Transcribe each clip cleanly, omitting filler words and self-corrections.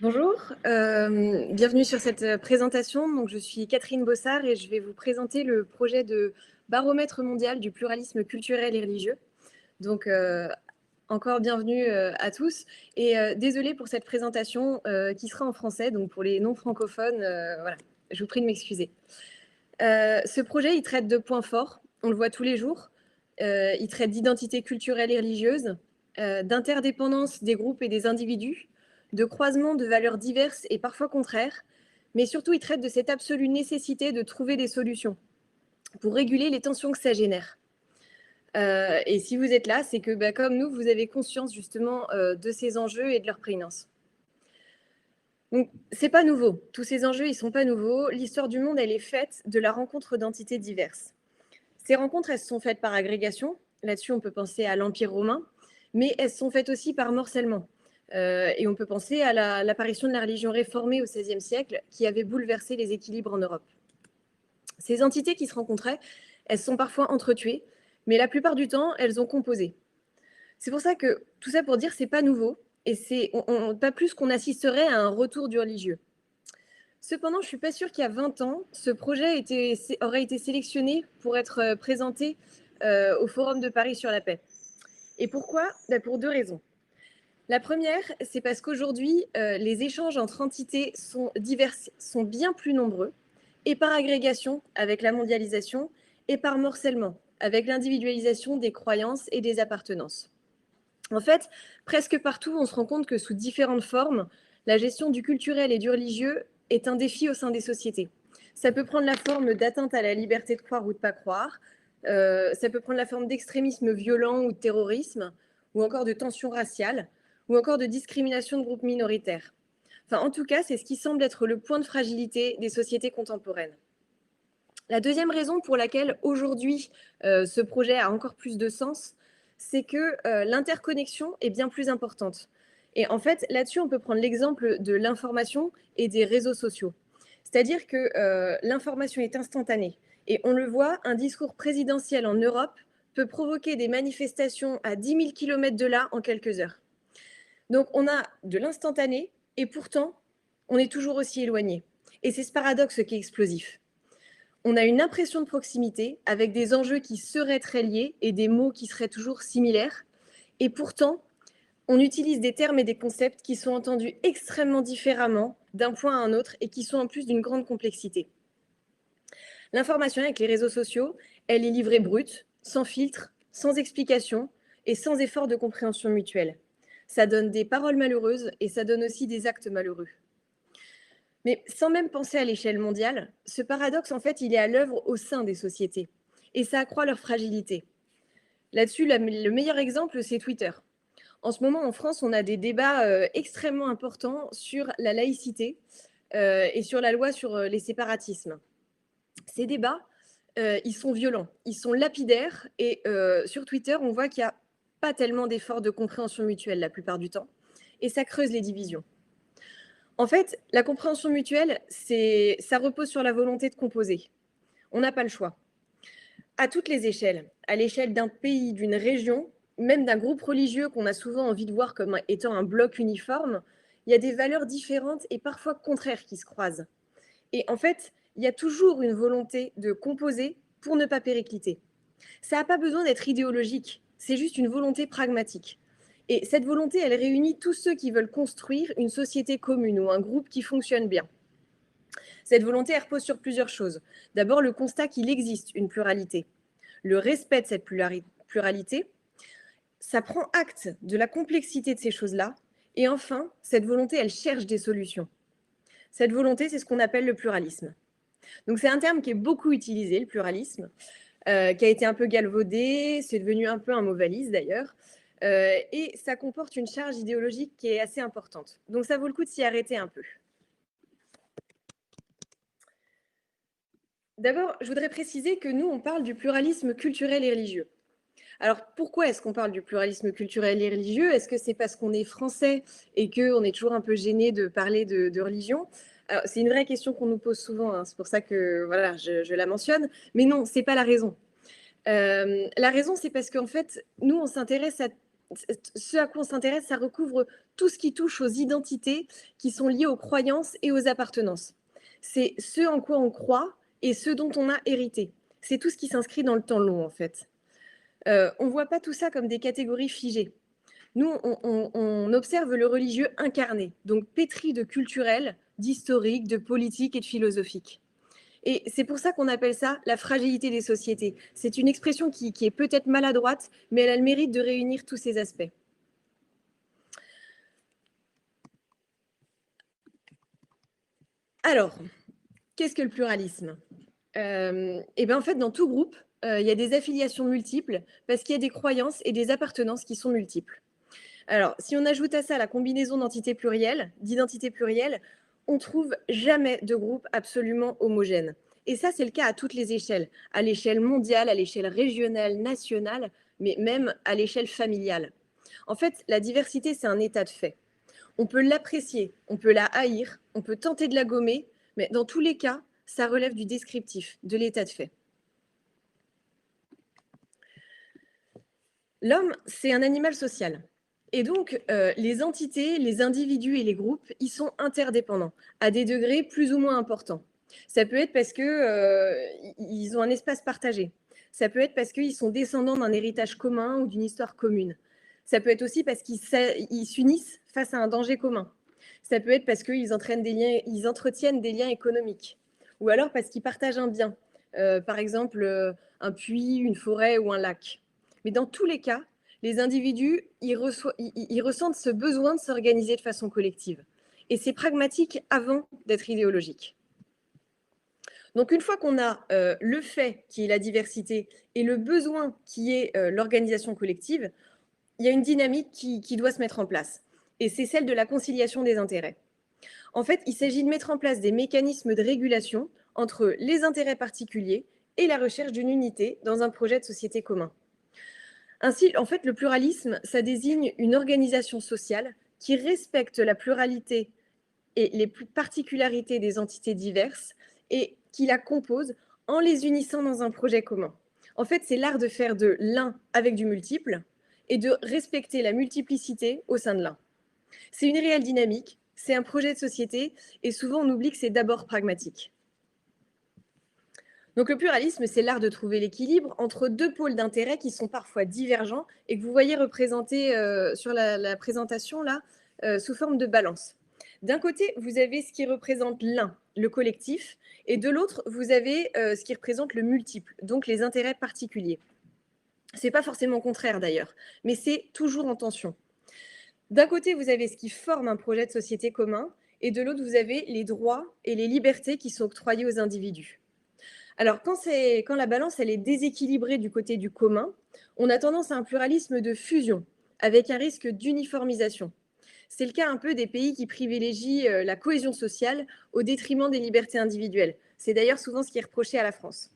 Bonjour, bienvenue sur cette présentation. Donc, je suis Catherine Bossard et je vais vous présenter le projet de baromètre mondial du pluralisme culturel et religieux. Donc, encore bienvenue à tous. Et désolée pour cette présentation qui sera en français. Donc, pour les non francophones, voilà, je vous prie de m'excuser. Ce projet, il traite de points forts. On le voit tous les jours. Il traite d'identité culturelle et religieuse, d'interdépendance des groupes et des individus, de croisement de valeurs diverses et parfois contraires, mais surtout il traite de cette absolue nécessité de trouver des solutions pour réguler les tensions que ça génère. Et si vous êtes là, c'est que comme nous, vous avez conscience justement de ces enjeux et de leur prégnance. Donc, c'est pas nouveau. Tous ces enjeux, ils sont pas nouveaux. L'histoire du monde, elle est faite de la rencontre d'entités diverses. Ces rencontres, elles se sont faites par agrégation. Là-dessus, on peut penser à l'Empire romain, mais elles se sont faites aussi par morcellement. Et on peut penser à l'apparition de la religion réformée au XVIe siècle, qui avait bouleversé les équilibres en Europe. Ces entités qui se rencontraient, elles sont parfois entretuées, mais la plupart du temps, elles ont composé. C'est pour ça que tout ça pour dire, c'est pas nouveau, et c'est pas plus qu'on assisterait à un retour du religieux. Cependant, je ne suis pas sûre qu'il y a 20 ans, ce projet aurait été sélectionné pour être présenté au Forum de Paris sur la paix. Et pourquoi? Pour deux raisons. La première, c'est parce qu'aujourd'hui, les échanges entre entités sont diverses, sont bien plus nombreux, et par agrégation, avec la mondialisation, et par morcellement, avec l'individualisation des croyances et des appartenances. En fait, presque partout, on se rend compte que sous différentes formes, la gestion du culturel et du religieux est un défi au sein des sociétés. Ça peut prendre la forme d'atteinte à la liberté de croire ou de ne pas croire, ça peut prendre la forme d'extrémisme violent ou de terrorisme, ou encore de tensions raciales, ou encore de discrimination de groupes minoritaires. Enfin, en tout cas, c'est ce qui semble être le point de fragilité des sociétés contemporaines. La deuxième raison pour laquelle aujourd'hui ce projet a encore plus de sens, c'est que l'interconnexion est bien plus importante. Et en fait, là-dessus, on peut prendre l'exemple de l'information et des réseaux sociaux. C'est-à-dire que l'information est instantanée. Et on le voit, un discours présidentiel en Europe peut provoquer des manifestations à 10 000 km de là en quelques heures. Donc on a de l'instantané et pourtant, on est toujours aussi éloigné. Et c'est ce paradoxe qui est explosif. On a une impression de proximité avec des enjeux qui seraient très liés et des mots qui seraient toujours similaires. Et pourtant, on utilise des termes et des concepts qui sont entendus extrêmement différemment d'un point à un autre et qui sont en plus d'une grande complexité. L'information avec les réseaux sociaux, elle est livrée brute, sans filtre, sans explication et sans effort de compréhension mutuelle. Ça donne des paroles malheureuses et ça donne aussi des actes malheureux. Mais sans même penser à l'échelle mondiale, ce paradoxe, en fait, il est à l'œuvre au sein des sociétés. Et ça accroît leur fragilité. Là-dessus, le meilleur exemple, c'est Twitter. En ce moment, en France, on a des débats extrêmement importants sur la laïcité et sur la loi sur les séparatismes. Ces débats, ils sont violents, ils sont lapidaires. Et sur Twitter, on voit qu'il n'y a pas tellement d'efforts de compréhension mutuelle la plupart du temps. Et ça creuse les divisions. En fait, la compréhension mutuelle, ça repose sur la volonté de composer. On n'a pas le choix. À toutes les échelles, à l'échelle d'un pays, d'une région, même d'un groupe religieux qu'on a souvent envie de voir comme étant un bloc uniforme, il y a des valeurs différentes et parfois contraires qui se croisent. Et en fait, il y a toujours une volonté de composer pour ne pas péricliter. Ça n'a pas besoin d'être idéologique, c'est juste une volonté pragmatique. Et cette volonté, elle réunit tous ceux qui veulent construire une société commune ou un groupe qui fonctionne bien. Cette volonté, elle repose sur plusieurs choses. D'abord, le constat qu'il existe une pluralité. Le respect de cette pluralité, ça prend acte de la complexité de ces choses-là. Et enfin, cette volonté, elle cherche des solutions. Cette volonté, c'est ce qu'on appelle le pluralisme. Donc c'est un terme qui est beaucoup utilisé, le pluralisme, qui a été un peu galvaudé, c'est devenu un peu un mot valise d'ailleurs, et ça comporte une charge idéologique qui est assez importante. Donc ça vaut le coup de s'y arrêter un peu. D'abord, je voudrais préciser que nous, on parle du pluralisme culturel et religieux. Alors pourquoi est-ce qu'on parle du pluralisme culturel et religieux? Est-ce que c'est parce qu'on est français et qu'on est toujours un peu gêné de parler de religion? C'est une vraie question qu'on nous pose souvent, hein. C'est pour ça que voilà, je la mentionne. Mais non, c'est pas la raison. La raison, c'est parce qu'en fait, nous, on s'intéresse à ce à quoi on s'intéresse, ça recouvre tout ce qui touche aux identités qui sont liées aux croyances et aux appartenances. C'est ce en quoi on croit et ce dont on a hérité. C'est tout ce qui s'inscrit dans le temps long, en fait. On ne voit pas tout ça comme des catégories figées. Nous, on observe le religieux incarné, donc pétri de culturel, d'historique, de politique et de philosophique. Et c'est pour ça qu'on appelle ça la fragilité des sociétés. C'est une expression qui est peut-être maladroite, mais elle a le mérite de réunir tous ces aspects. Alors, qu'est-ce que le pluralisme? Et bien en fait, dans tout groupe, il y a des affiliations multiples parce qu'il y a des croyances et des appartenances qui sont multiples. Alors, si on ajoute à ça la combinaison d'identités plurielles, on trouve jamais de groupe absolument homogène. Et ça, c'est le cas à toutes les échelles, à l'échelle mondiale, à l'échelle régionale, nationale, mais même à l'échelle familiale. En fait, la diversité, c'est un état de fait. On peut l'apprécier, on peut la haïr, on peut tenter de la gommer, mais dans tous les cas, ça relève du descriptif, de l'état de fait. L'homme, c'est un animal social. Et donc, les entités, les individus et les groupes, ils sont interdépendants, à des degrés plus ou moins importants. Ça peut être parce qu'ils ont un espace partagé. Ça peut être parce qu'ils sont descendants d'un héritage commun ou d'une histoire commune. Ça peut être aussi parce qu'ils s'unissent face à un danger commun. Ça peut être parce qu'ils entretiennent des liens économiques. Ou alors parce qu'ils partagent un bien, par exemple un puits, une forêt ou un lac. Mais dans tous les cas, les individus, ils ressentent ce besoin de s'organiser de façon collective. Et c'est pragmatique avant d'être idéologique. Donc une fois qu'on a le fait qui est la diversité et le besoin qui est l'organisation collective, il y a une dynamique qui doit se mettre en place. Et c'est celle de la conciliation des intérêts. En fait, il s'agit de mettre en place des mécanismes de régulation entre les intérêts particuliers et la recherche d'une unité dans un projet de société commun. Ainsi, en fait, le pluralisme, ça désigne une organisation sociale qui respecte la pluralité et les particularités des entités diverses et qui la compose en les unissant dans un projet commun. En fait, c'est l'art de faire de l'un avec du multiple et de respecter la multiplicité au sein de l'un. C'est une réelle dynamique, c'est un projet de société et souvent on oublie que c'est d'abord pragmatique. Donc le pluralisme, c'est l'art de trouver l'équilibre entre deux pôles d'intérêt qui sont parfois divergents et que vous voyez représentés sur la présentation là, sous forme de balance. D'un côté, vous avez ce qui représente l'un, le collectif, et de l'autre, vous avez ce qui représente le multiple, donc les intérêts particuliers. Ce n'est pas forcément contraire d'ailleurs, mais c'est toujours en tension. D'un côté, vous avez ce qui forme un projet de société commun, et de l'autre, vous avez les droits et les libertés qui sont octroyés aux individus. Alors, quand la balance elle est déséquilibrée du côté du commun, on a tendance à un pluralisme de fusion, avec un risque d'uniformisation. C'est le cas un peu des pays qui privilégient la cohésion sociale au détriment des libertés individuelles. C'est d'ailleurs souvent ce qui est reproché à la France.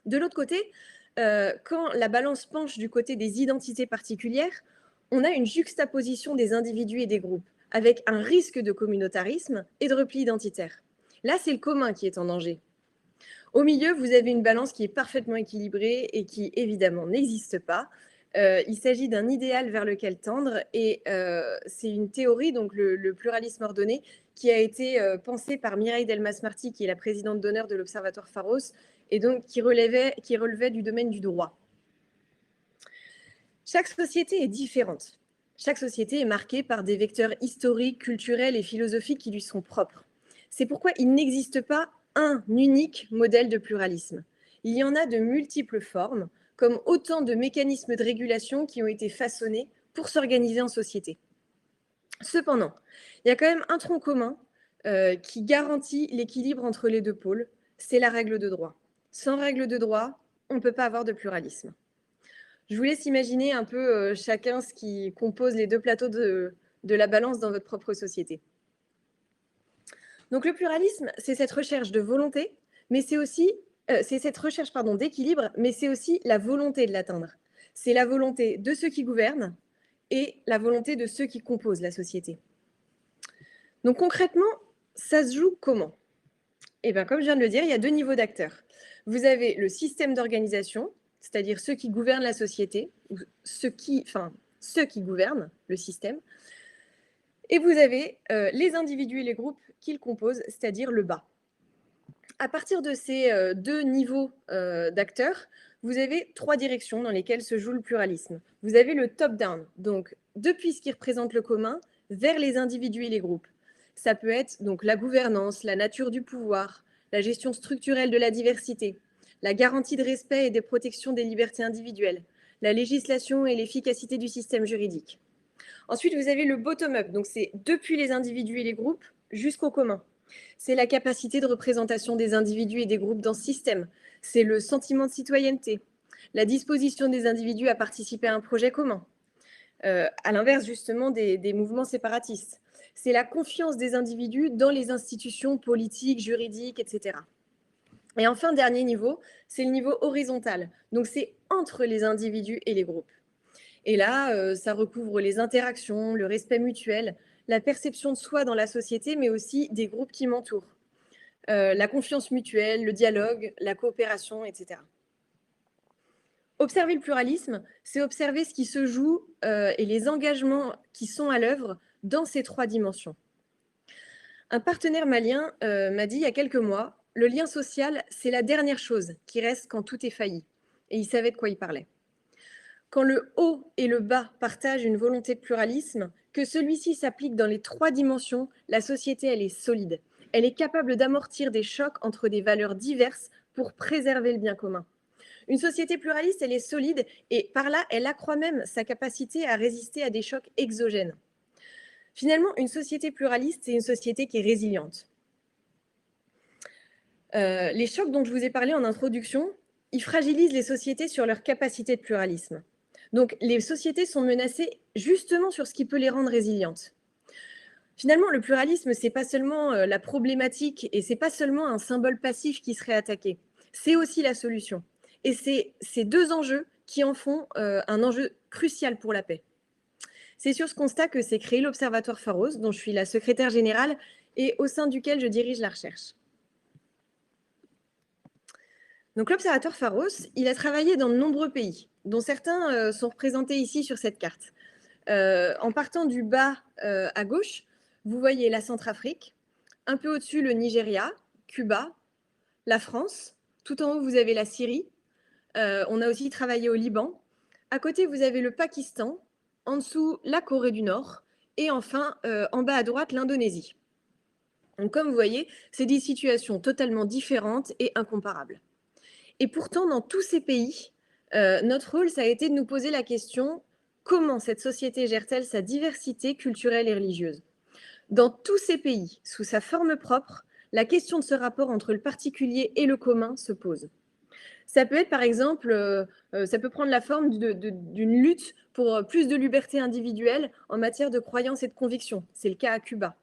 De l'autre côté, quand la balance penche du côté des identités particulières, on a une juxtaposition des individus et des groupes, avec un risque de communautarisme et de repli identitaire. Là, c'est le commun qui est en danger. Au milieu, vous avez une balance qui est parfaitement équilibrée et qui, évidemment, n'existe pas. Il s'agit d'un idéal vers lequel tendre et c'est une théorie, donc le pluralisme ordonné, qui a été pensée par Mireille Delmas-Marty, qui est la présidente d'honneur de l'Observatoire Pharos, et donc qui relevait du domaine du droit. Chaque société est différente. Chaque société est marquée par des vecteurs historiques, culturels et philosophiques qui lui sont propres. C'est pourquoi il n'existe pas un unique modèle de pluralisme. Il y en a de multiples formes, comme autant de mécanismes de régulation qui ont été façonnés pour s'organiser en société. Cependant, il y a quand même un tronc commun qui garantit l'équilibre entre les deux pôles, c'est la règle de droit. Sans règle de droit, on ne peut pas avoir de pluralisme. Je vous laisse imaginer un peu chacun ce qui compose les deux plateaux de la balance dans votre propre société. Donc le pluralisme, c'est cette recherche de volonté, mais c'est aussi cette recherche d'équilibre, mais c'est aussi la volonté de l'atteindre. C'est la volonté de ceux qui gouvernent et la volonté de ceux qui composent la société. Donc concrètement, ça se joue comment? Eh bien, comme je viens de le dire, il y a deux niveaux d'acteurs. Vous avez le système d'organisation, c'est-à-dire ceux qui gouvernent la société, ou ceux qui gouvernent le système. Et vous avez les individus et les groupes qui le composent, c'est-à-dire le bas. À partir de ces deux niveaux d'acteurs, vous avez trois directions dans lesquelles se joue le pluralisme. Vous avez le top-down, donc depuis ce qui représente le commun, vers les individus et les groupes. Ça peut être donc la gouvernance, la nature du pouvoir, la gestion structurelle de la diversité, la garantie de respect et de protection des libertés individuelles, la législation et l'efficacité du système juridique. Ensuite, vous avez le bottom-up, donc c'est depuis les individus et les groupes jusqu'au commun. C'est la capacité de représentation des individus et des groupes dans ce système. C'est le sentiment de citoyenneté, la disposition des individus à participer à un projet commun, à l'inverse justement des mouvements séparatistes. C'est la confiance des individus dans les institutions politiques, juridiques, etc. Et enfin, dernier niveau, c'est le niveau horizontal. Donc c'est entre les individus et les groupes. Et là, ça recouvre les interactions, le respect mutuel, la perception de soi dans la société, mais aussi des groupes qui m'entourent, la confiance mutuelle, le dialogue, la coopération, etc. Observer le pluralisme, c'est observer ce qui se joue et les engagements qui sont à l'œuvre dans ces trois dimensions. Un partenaire malien m'a dit il y a quelques mois, le lien social, c'est la dernière chose qui reste quand tout est failli. Et il savait de quoi il parlait. Quand le haut et le bas partagent une volonté de pluralisme, que celui-ci s'applique dans les trois dimensions, la société, elle est solide. Elle est capable d'amortir des chocs entre des valeurs diverses pour préserver le bien commun. Une société pluraliste, elle est solide et par là, elle accroît même sa capacité à résister à des chocs exogènes. Finalement, une société pluraliste, c'est une société qui est résiliente. Les chocs dont je vous ai parlé en introduction, ils fragilisent les sociétés sur leur capacité de pluralisme. Donc, les sociétés sont menacées justement sur ce qui peut les rendre résilientes. Finalement, le pluralisme, c'est pas seulement la problématique et c'est pas seulement un symbole passif qui serait attaqué. C'est aussi la solution. Et c'est ces deux enjeux qui en font un enjeu crucial pour la paix. C'est sur ce constat que s'est créé l'Observatoire Pharos, dont je suis la secrétaire générale et au sein duquel je dirige la recherche. Donc l'Observatoire Pharos, il a travaillé dans de nombreux pays, dont certains sont représentés ici sur cette carte. En partant du bas à gauche, vous voyez la Centrafrique, un peu au-dessus le Nigeria, Cuba, la France, tout en haut vous avez la Syrie, on a aussi travaillé au Liban, à côté vous avez le Pakistan, en dessous la Corée du Nord et enfin en bas à droite l'Indonésie. Donc comme vous voyez, c'est des situations totalement différentes et incomparables. Et pourtant, dans tous ces pays, notre rôle, ça a été de nous poser la question, comment cette société gère-t-elle sa diversité culturelle et religieuse? Dans tous ces pays, sous sa forme propre, la question de ce rapport entre le particulier et le commun se pose. Ça peut être, par exemple, ça peut prendre la forme d'une lutte pour plus de liberté individuelle en matière de croyance et de conviction. C'est le cas à Cuba.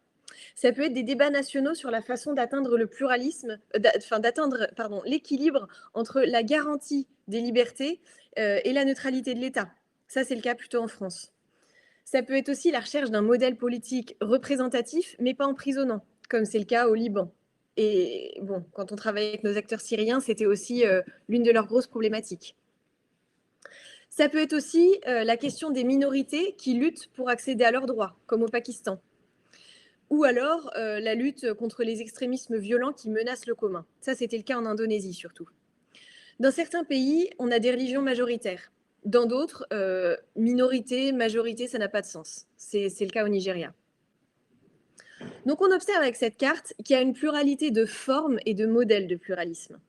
Ça peut être des débats nationaux sur la façon d'atteindre le pluralisme, d'atteindre l'équilibre entre la garantie des libertés et la neutralité de l'État. Ça, c'est le cas plutôt en France. Ça peut être aussi la recherche d'un modèle politique représentatif, mais pas emprisonnant, comme c'est le cas au Liban. Et bon, quand on travaillait avec nos acteurs syriens, c'était aussi l'une de leurs grosses problématiques. Ça peut être aussi la question des minorités qui luttent pour accéder à leurs droits, comme au Pakistan. Ou alors la lutte contre les extrémismes violents qui menacent le commun. Ça, c'était le cas en Indonésie surtout. Dans certains pays, on a des religions majoritaires. Dans d'autres, minorité, majorité, ça n'a pas de sens. C'est le cas au Nigeria. Donc on observe avec cette carte qu'il y a une pluralité de formes et de modèles de pluralisme.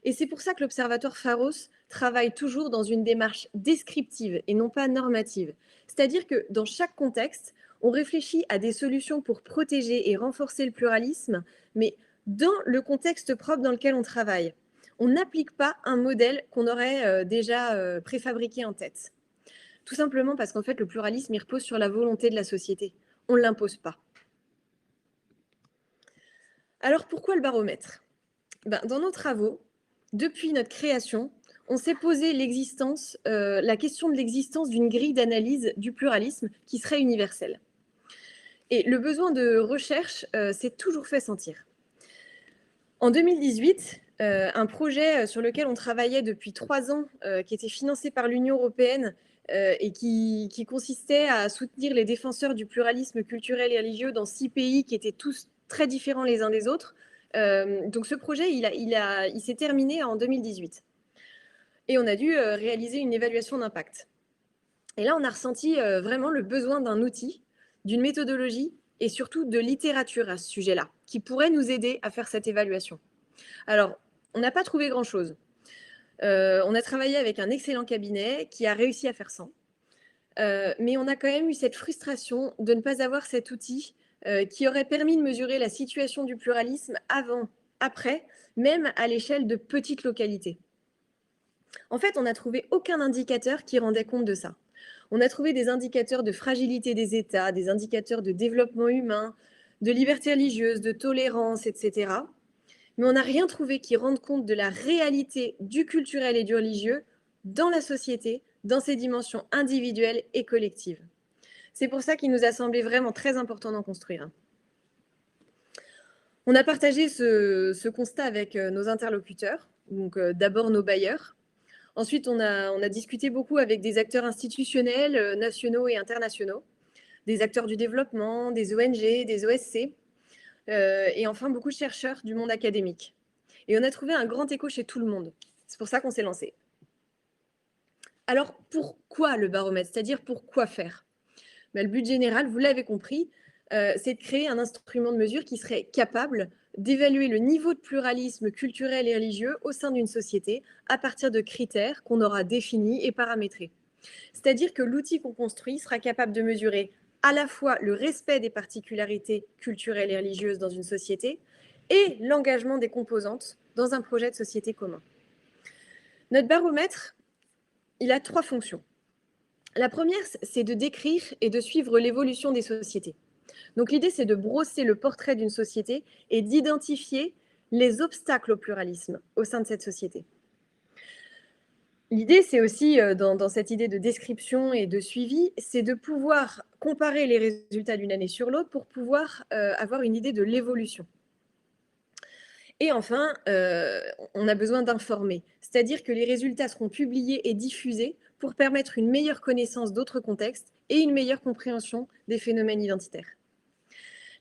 Et c'est pour ça que l'Observatoire Pharos travaille toujours dans une démarche descriptive et non pas normative. C'est-à-dire que dans chaque contexte, on réfléchit à des solutions pour protéger et renforcer le pluralisme, mais dans le contexte propre dans lequel on travaille. On n'applique pas un modèle qu'on aurait déjà préfabriqué en tête. Tout simplement parce qu'en fait, le pluralisme, il repose sur la volonté de la société. On ne l'impose pas. Alors pourquoi le baromètre? Dans nos travaux, depuis notre création, on s'est posé la question de l'existence d'une grille d'analyse du pluralisme qui serait universelle. Et le besoin de recherche s'est toujours fait sentir. En 2018, un projet sur lequel on travaillait depuis 3 ans, qui était financé par l'Union européenne, et qui consistait à soutenir les défenseurs du pluralisme culturel et religieux dans 6 pays qui étaient tous très différents les uns des autres. Donc ce projet, il s'est terminé en 2018 et on a dû réaliser une évaluation d'impact. Et là, on a ressenti vraiment le besoin d'un outil, d'une méthodologie et surtout de littérature à ce sujet-là, qui pourrait nous aider à faire cette évaluation. Alors, on n'a pas trouvé grand-chose. On a travaillé avec un excellent cabinet qui a réussi à faire ça. Mais on a quand même eu cette frustration de ne pas avoir cet outil qui aurait permis de mesurer la situation du pluralisme avant, après, même à l'échelle de petites localités. En fait, on n'a trouvé aucun indicateur qui rendait compte de ça. On a trouvé des indicateurs de fragilité des États, des indicateurs de développement humain, de liberté religieuse, de tolérance, etc. Mais on n'a rien trouvé qui rende compte de la réalité du culturel et du religieux dans la société, dans ses dimensions individuelles et collectives. C'est pour ça qu'il nous a semblé vraiment très important d'en construire un. On a partagé ce constat avec nos interlocuteurs, donc d'abord nos bailleurs. Ensuite, on a discuté beaucoup avec des acteurs institutionnels, nationaux et internationaux, des acteurs du développement, des ONG, des OSC, et enfin beaucoup de chercheurs du monde académique. Et on a trouvé un grand écho chez tout le monde. C'est pour ça qu'on s'est lancé. Alors, pourquoi le baromètre? C'est-à-dire pourquoi faire? Le but général, vous l'avez compris, c'est de créer un instrument de mesure qui serait capable d'évaluer le niveau de pluralisme culturel et religieux au sein d'une société à partir de critères qu'on aura définis et paramétrés. C'est-à-dire que l'outil qu'on construit sera capable de mesurer à la fois le respect des particularités culturelles et religieuses dans une société et l'engagement des composantes dans un projet de société commun. Notre baromètre, il a 3 fonctions. La première, c'est de décrire et de suivre l'évolution des sociétés. Donc l'idée, c'est de brosser le portrait d'une société et d'identifier les obstacles au pluralisme au sein de cette société. L'idée, c'est aussi, dans cette idée de description et de suivi, c'est de pouvoir comparer les résultats d'une année sur l'autre pour pouvoir avoir une idée de l'évolution. Et enfin, on a besoin d'informer, c'est-à-dire que les résultats seront publiés et diffusés pour permettre une meilleure connaissance d'autres contextes et une meilleure compréhension des phénomènes identitaires.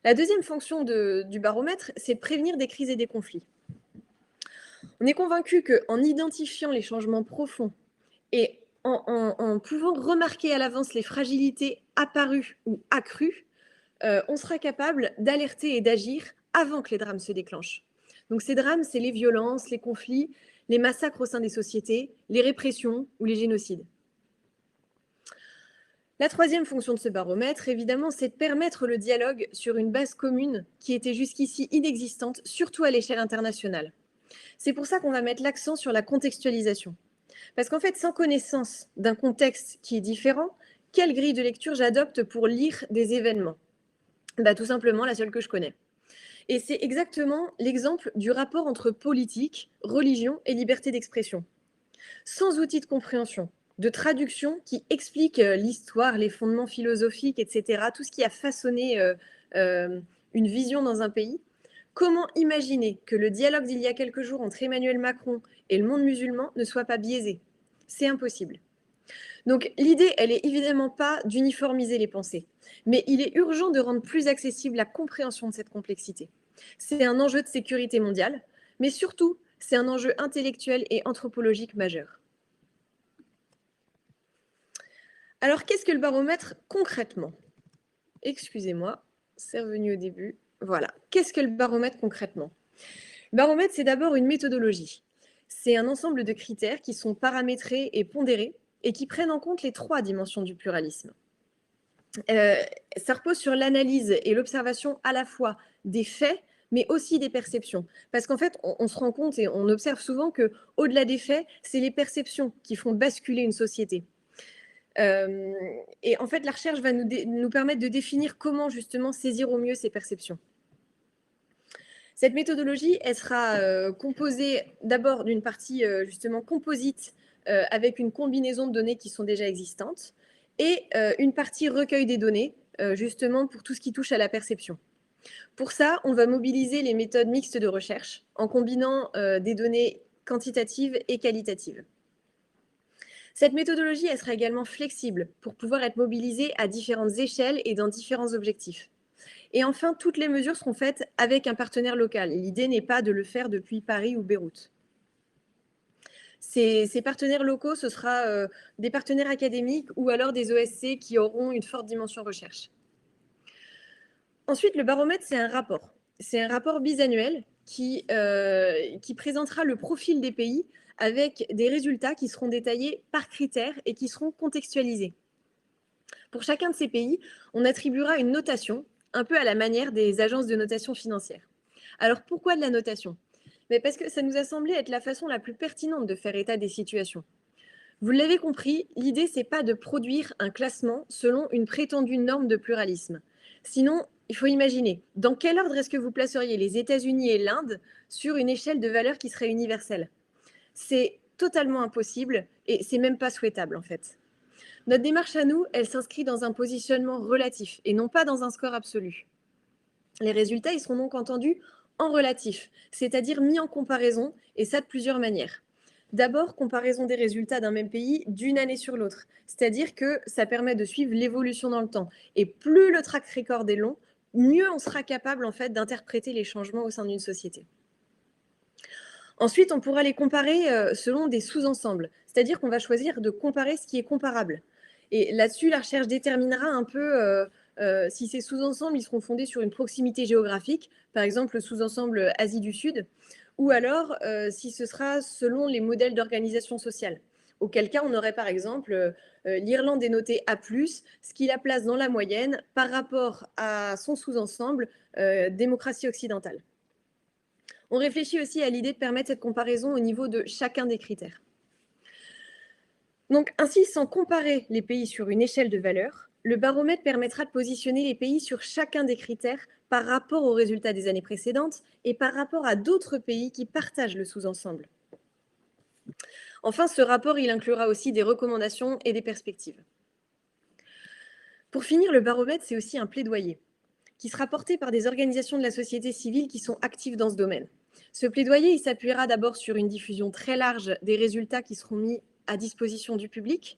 La deuxième fonction du baromètre, c'est de prévenir des crises et des conflits. On est convaincu qu'en identifiant les changements profonds et en pouvant remarquer à l'avance les fragilités apparues ou accrues, on sera capable d'alerter et d'agir avant que les drames se déclenchent. Donc ces drames, c'est les violences, les conflits, les massacres au sein des sociétés, les répressions ou les génocides. La troisième fonction de ce baromètre, évidemment, c'est de permettre le dialogue sur une base commune qui était jusqu'ici inexistante, surtout à l'échelle internationale. C'est pour ça qu'on va mettre l'accent sur la contextualisation. Parce qu'en fait, sans connaissance d'un contexte qui est différent, quelle grille de lecture j'adopte pour lire des événements? Tout simplement la seule que je connais. Et c'est exactement l'exemple du rapport entre politique, religion et liberté d'expression. Sans outil de compréhension, de traduction qui explique l'histoire, les fondements philosophiques, etc., tout ce qui a façonné une vision dans un pays, comment imaginer que le dialogue d'il y a quelques jours entre Emmanuel Macron et le monde musulman ne soit pas biaisé? C'est impossible. Donc l'idée, elle est évidemment pas d'uniformiser les pensées, mais il est urgent de rendre plus accessible la compréhension de cette complexité. C'est un enjeu de sécurité mondiale, mais surtout, c'est un enjeu intellectuel et anthropologique majeur. Alors, qu'est-ce que le baromètre concrètement? Excusez-moi, c'est revenu au début. Voilà. Qu'est-ce que le baromètre concrètement? Le baromètre, c'est d'abord une méthodologie. C'est un ensemble de critères qui sont paramétrés et pondérés et qui prennent en compte les 3 dimensions du pluralisme. Ça repose sur l'analyse et l'observation à la fois des faits, mais aussi des perceptions. Parce qu'en fait, on se rend compte et on observe souvent qu'au-delà des faits, c'est les perceptions qui font basculer une société. Et en fait, la recherche va nous permettre de définir comment justement saisir au mieux ces perceptions. Cette méthodologie, elle sera composée d'abord d'une partie justement composite avec une combinaison de données qui sont déjà existantes et une partie recueil des données justement pour tout ce qui touche à la perception. Pour ça, on va mobiliser les méthodes mixtes de recherche en combinant des données quantitatives et qualitatives. Cette méthodologie, elle sera également flexible pour pouvoir être mobilisée à différentes échelles et dans différents objectifs. Et enfin, toutes les mesures seront faites avec un partenaire local. L'idée n'est pas de le faire depuis Paris ou Beyrouth. Ces partenaires locaux, ce sera des partenaires académiques ou alors des OSC qui auront une forte dimension recherche. Ensuite, le baromètre, c'est un rapport. C'est un rapport bisannuel qui présentera le profil des pays avec des résultats qui seront détaillés par critères et qui seront contextualisés. Pour chacun de ces pays, on attribuera une notation, un peu à la manière des agences de notation financière. Alors pourquoi de la notation? Mais parce que ça nous a semblé être la façon la plus pertinente de faire état des situations. Vous l'avez compris, l'idée, c'est pas de produire un classement selon une prétendue norme de pluralisme. Sinon, il faut imaginer, dans quel ordre est-ce que vous placeriez les États-Unis et l'Inde sur une échelle de valeur qui serait universelle? C'est totalement impossible et c'est même pas souhaitable en fait. Notre démarche à nous, elle s'inscrit dans un positionnement relatif et non pas dans un score absolu. Les résultats, ils seront donc entendus en relatif, c'est-à-dire mis en comparaison, et ça de plusieurs manières. D'abord, comparaison des résultats d'un même pays d'une année sur l'autre, c'est-à-dire que ça permet de suivre l'évolution dans le temps. Et plus le track record est long, mieux on sera capable en fait d'interpréter les changements au sein d'une société. Ensuite, on pourra les comparer selon des sous-ensembles, c'est-à-dire qu'on va choisir de comparer ce qui est comparable. Et là-dessus, la recherche déterminera un peu si ces sous-ensembles ils seront fondés sur une proximité géographique, par exemple le sous-ensemble Asie du Sud, ou alors si ce sera selon les modèles d'organisation sociale. Auquel cas, on aurait par exemple l'Irlande est notée A+, ce qui la place dans la moyenne par rapport à son sous-ensemble démocratie occidentale. On réfléchit aussi à l'idée de permettre cette comparaison au niveau de chacun des critères. Donc, ainsi, sans comparer les pays sur une échelle de valeur, le baromètre permettra de positionner les pays sur chacun des critères par rapport aux résultats des années précédentes et par rapport à d'autres pays qui partagent le sous-ensemble. Enfin, ce rapport, il inclura aussi des recommandations et des perspectives. Pour finir, le baromètre, c'est aussi un plaidoyer qui sera porté par des organisations de la société civile qui sont actives dans ce domaine. Ce plaidoyer, il s'appuiera d'abord sur une diffusion très large des résultats qui seront mis à disposition du public.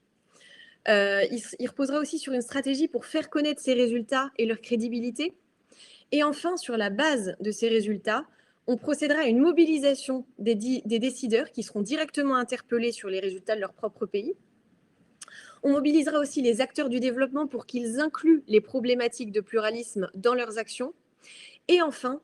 Il reposera aussi sur une stratégie pour faire connaître ces résultats et leur crédibilité. Et enfin, sur la base de ces résultats, on procédera à une mobilisation des décideurs qui seront directement interpellés sur les résultats de leur propre pays. On mobilisera aussi les acteurs du développement pour qu'ils incluent les problématiques de pluralisme dans leurs actions. Et enfin,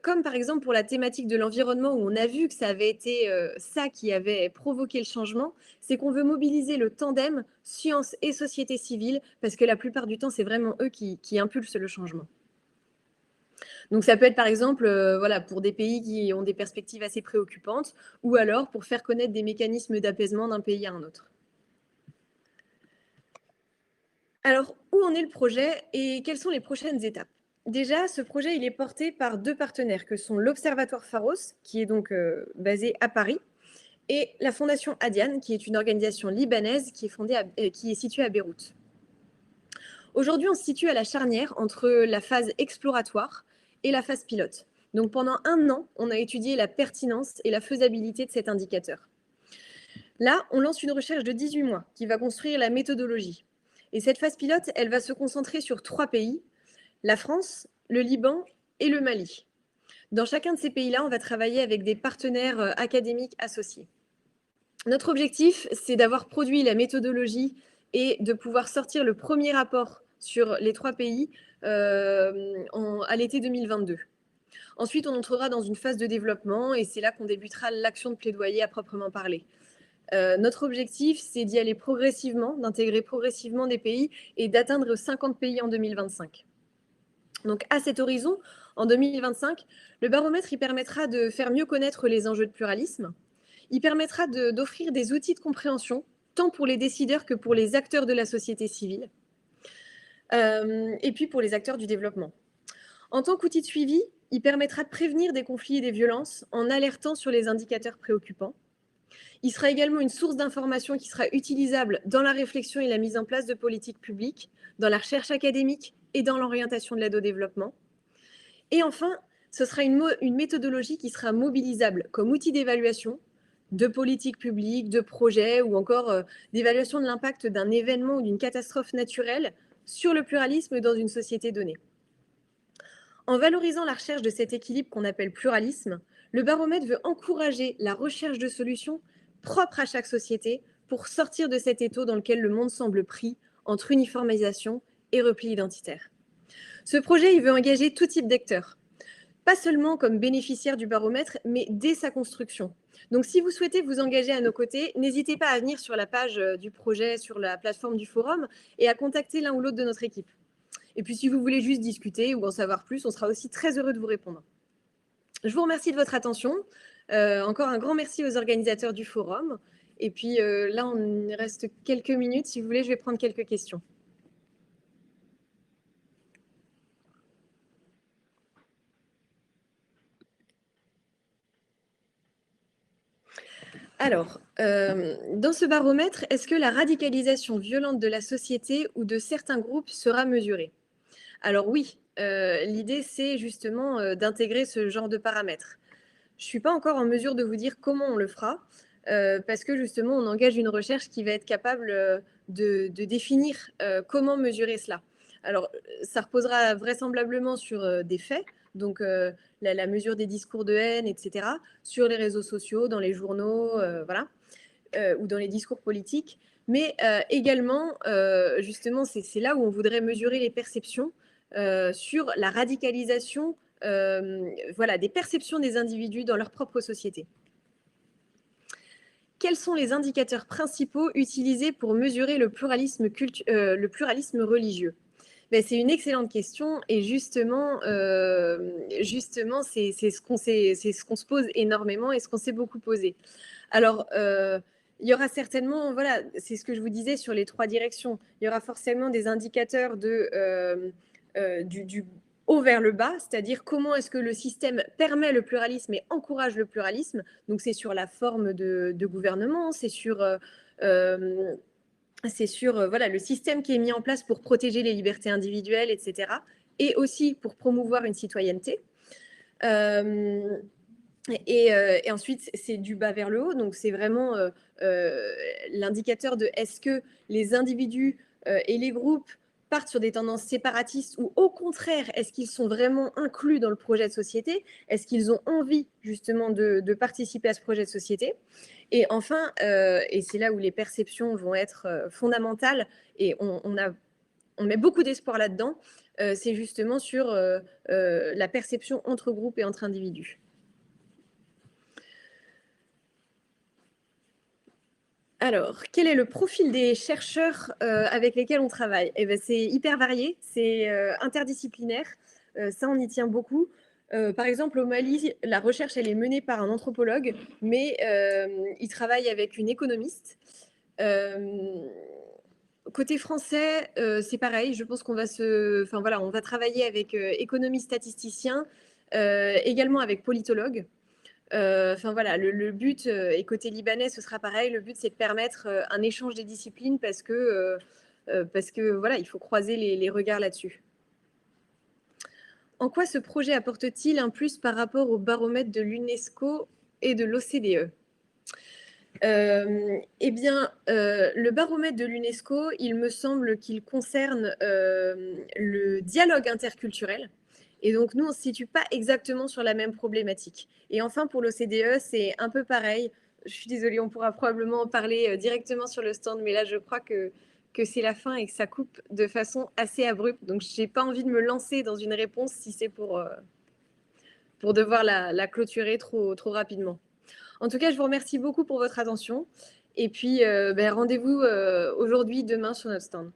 comme par exemple pour la thématique de l'environnement, où on a vu que ça avait été ça qui avait provoqué le changement, c'est qu'on veut mobiliser le tandem science et société civile, parce que la plupart du temps, c'est vraiment eux qui impulsent le changement. Donc ça peut être par exemple voilà, pour des pays qui ont des perspectives assez préoccupantes, ou alors pour faire connaître des mécanismes d'apaisement d'un pays à un autre. Alors, où en est le projet et quelles sont les prochaines étapes? Déjà, ce projet, il est porté par deux partenaires que sont l'Observatoire Pharos, qui est donc basé à Paris, et la Fondation Adiane, qui est une organisation libanaise qui est située à Beyrouth. Aujourd'hui, on se situe à la charnière entre la phase exploratoire et la phase pilote. Donc pendant 1 an, on a étudié la pertinence et la faisabilité de cet indicateur. Là, on lance une recherche de 18 mois qui va construire la méthodologie. Et cette phase pilote, elle va se concentrer sur 3 pays, la France, le Liban et le Mali. Dans chacun de ces pays-là, on va travailler avec des partenaires académiques associés. Notre objectif, c'est d'avoir produit la méthodologie et de pouvoir sortir le premier rapport sur les 3 pays à l'été 2022. Ensuite, on entrera dans une phase de développement et c'est là qu'on débutera l'action de plaidoyer à proprement parler. Notre objectif, c'est d'y aller progressivement, d'intégrer progressivement des pays et d'atteindre 50 pays en 2025. Donc à cet horizon, en 2025, le baromètre il permettra de faire mieux connaître les enjeux de pluralisme. Il permettra d'offrir des outils de compréhension, tant pour les décideurs que pour les acteurs de la société civile, et puis pour les acteurs du développement. En tant qu'outil de suivi, il permettra de prévenir des conflits et des violences en alertant sur les indicateurs préoccupants. Il sera également une source d'information qui sera utilisable dans la réflexion et la mise en place de politiques publiques, dans la recherche académique et dans l'orientation de l'aide au développement. Et enfin, ce sera une méthodologie qui sera mobilisable comme outil d'évaluation, de politiques publiques, de projets ou encore d'évaluation de l'impact d'un événement ou d'une catastrophe naturelle sur le pluralisme dans une société donnée. En valorisant la recherche de cet équilibre qu'on appelle pluralisme, le baromètre veut encourager la recherche de solutions propres à chaque société pour sortir de cet étau dans lequel le monde semble pris entre uniformisation et repli identitaire. Ce projet, il veut engager tout type d'acteurs, pas seulement comme bénéficiaires du baromètre, mais dès sa construction. Donc, si vous souhaitez vous engager à nos côtés, n'hésitez pas à venir sur la page du projet, sur la plateforme du forum, et à contacter l'un ou l'autre de notre équipe. Et puis, si vous voulez juste discuter ou en savoir plus, on sera aussi très heureux de vous répondre. Je vous remercie de votre attention. Encore un grand merci aux organisateurs du forum. Et puis là, on reste quelques minutes. Si vous voulez, je vais prendre quelques questions. Alors, dans ce baromètre, est-ce que la radicalisation violente de la société ou de certains groupes sera mesurée? Alors oui, l'idée, c'est justement d'intégrer ce genre de paramètres. Je ne suis pas encore en mesure de vous dire comment on le fera, parce que justement, on engage une recherche qui va être capable de définir comment mesurer cela. Alors, ça reposera vraisemblablement sur des faits, donc la mesure des discours de haine, etc., sur les réseaux sociaux, dans les journaux, voilà, ou dans les discours politiques. Mais également, justement, c'est là où on voudrait mesurer les perceptions sur la radicalisation voilà, des perceptions des individus dans leur propre société. Quels sont les indicateurs principaux utilisés pour mesurer le pluralisme religieux? Ben, c'est une excellente question et justement, c'est ce qu'on se pose énormément et ce qu'on s'est beaucoup posé. Alors, il y aura certainement, voilà, c'est ce que je vous disais sur les 3 directions, il y aura forcément des indicateurs du haut vers le bas, c'est-à-dire comment est-ce que le système permet le pluralisme et encourage le pluralisme. Donc, c'est sur la forme de gouvernement, c'est sur voilà, le système qui est mis en place pour protéger les libertés individuelles, etc. Et aussi pour promouvoir une citoyenneté. Et ensuite, c'est du bas vers le haut. Donc, c'est vraiment l'indicateur de est-ce que les individus et les groupes partent sur des tendances séparatistes ou au contraire, est-ce qu'ils sont vraiment inclus dans le projet de société? Est-ce qu'ils ont envie justement de participer à ce projet de société? Et enfin, et c'est là où les perceptions vont être fondamentales et on met beaucoup d'espoir là-dedans, c'est justement sur la perception entre groupes et entre individus. Alors, quel est le profil des chercheurs avec lesquels on travaille? Eh ben, c'est hyper varié, c'est interdisciplinaire, ça on y tient beaucoup. Par exemple, au Mali, la recherche elle est menée par un anthropologue, mais il travaille avec une économiste. Côté français, c'est pareil, je pense qu'on va on va travailler avec économistes statisticiens, également avec politologues. Voilà, le but, et côté libanais, ce sera pareil. Le but, c'est de permettre un échange des disciplines parce que voilà, il faut croiser les regards là-dessus. En quoi ce projet apporte-t-il un plus par rapport au baromètre de l'UNESCO et de l'OCDE? Eh bien, le baromètre de l'UNESCO, il me semble qu'il concerne le dialogue interculturel. Et donc, nous, on ne se situe pas exactement sur la même problématique. Et enfin, pour l'OCDE, c'est un peu pareil. Je suis désolée, on pourra probablement en parler directement sur le stand, mais là, je crois que c'est la fin et que ça coupe de façon assez abrupte. Donc, je n'ai pas envie de me lancer dans une réponse si c'est pour devoir la clôturer trop rapidement. En tout cas, je vous remercie beaucoup pour votre attention. Et puis, rendez-vous aujourd'hui, demain sur notre stand.